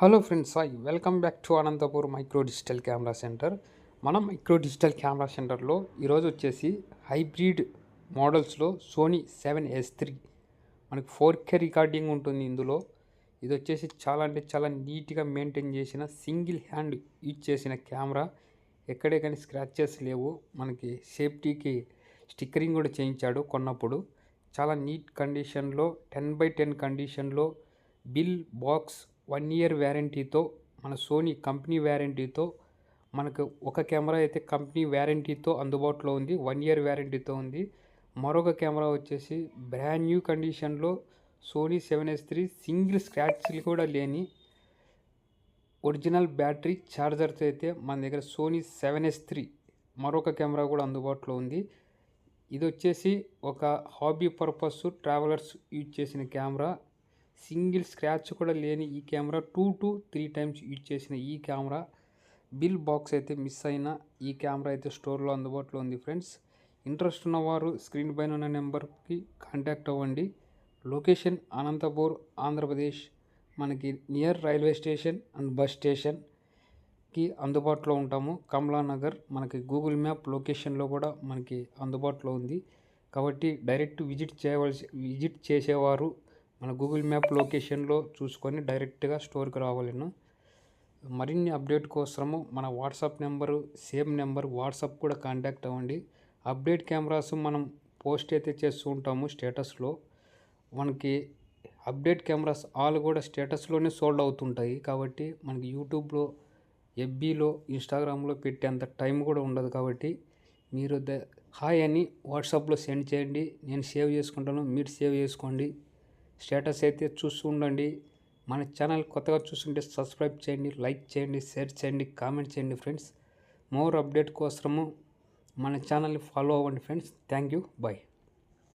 Hello friends, hi, welcome back to Anantapur micro digital camera centre. మనం micro digital camera సెంటర్లో ఈరోజు వచ్చేసి hybrid మోడల్స్లో Sony 7S3 మనకి 4K recording ఉంటుంది. ఇందులో ఇది వచ్చేసి చాలా అంటే చాలా నీట్గా మెయింటైన్ చేసిన సింగిల్ హ్యాండ్ యూజ్ చేసిన కెమెరా. ఎక్కడే కానీ స్క్రాచెస్ లేవు. మనకి సేఫ్టీకి స్టిక్కరింగ్ కూడా చేయించాడు కొన్నప్పుడు. చాలా నీట్ కండిషన్లో 10/10 కండిషన్లో బిల్ బాక్స్ 1 ఇయర్ వ్యారంటీతో, మన సోనీ కంపెనీ వ్యారంటీతో, మనకు ఒక కెమెరా అయితే కంపెనీ వ్యారంటీతో అందుబాటులో ఉంది, 1 ఇయర్ వ్యారంటీతో ఉంది. మరొక కెమెరా వచ్చేసి బ్రాండ్ న్యూ కండిషన్లో సోనీ 7S3 సింగిల్ స్క్రాచ్లు కూడా లేని ఒరిజినల్ బ్యాటరీ ఛార్జర్తో అయితే మన దగ్గర సోనీ 7S3 మరొక కెమెరా కూడా అందుబాటులో ఉంది. ఇది వచ్చేసి ఒక హాబీ పర్పస్ ట్రావెలర్స్ యూజ్ చేసిన కెమెరా. సింగిల్ స్క్రాచ్ కూడా లేని ఈ కెమెరా 2 to 3 టైమ్స్ యూజ్ చేసిన ఈ కెమెరా. బిల్ బాక్స్ అయితే మిస్ అయిన ఈ కెమెరా అయితే స్టోర్లో అందుబాటులో ఉంది. ఫ్రెండ్స్, ఇంట్రెస్ట్ ఉన్నవారు స్క్రీన్ పైన ఉన్న నెంబర్కి కాంటాక్ట్ అవ్వండి. లొకేషన్ అనంతపూర్, ఆంధ్రప్రదేశ్. మనకి near railway station and bus స్టేషన్కి అందుబాటులో ఉంటాము. కమలానగర్ మనకి గూగుల్ మ్యాప్ లొకేషన్లో కూడా మనకి అందుబాటులో ఉంది. కాబట్టి డైరెక్ట్ విజిట్ చేసేవారు మన గూగుల్ మ్యాప్ లొకేషన్లో చూసుకొని డైరెక్ట్గా స్టోర్కి రావాలను. మరిన్ని అప్డేట్ కోసము మన WhatsApp number same number, WhatsApp కూడా కాంటాక్ట్ అవ్వండి. అప్డేట్ కెమెరాస్ మనం పోస్ట్ అయితే చేస్తూ ఉంటాము స్టేటస్లో. మనకి అప్డేట్ కెమెరాస్ ఆల్ కూడా స్టేటస్లోనే సోల్డ్ అవుతుంటాయి. కాబట్టి మనకి యూట్యూబ్లో, ఎఫ్బీలో, ఇన్స్టాగ్రామ్లో పెట్టేంత టైం కూడా ఉండదు. కాబట్టి మీరు హాయ్ అని వాట్సాప్లో సెండ్ చేయండి. నేను సేవ్ చేసుకుంటాను, మీరు సేవ్ చేసుకోండి. స్టేటస్ అయితే చూస్తూ ఉండండి. మన ఛానల్ కొత్తగా చూస్తుంటే సబ్స్క్రైబ్ చేయండి, లైక్ చేయండి, షేర్ చేయండి, కామెంట్ చేయండి. ఫ్రెండ్స్, మోర్ అప్డేట్ కోసము మన ఛానల్ని ఫాలో అవ్వండి. Friends, thank you, bye.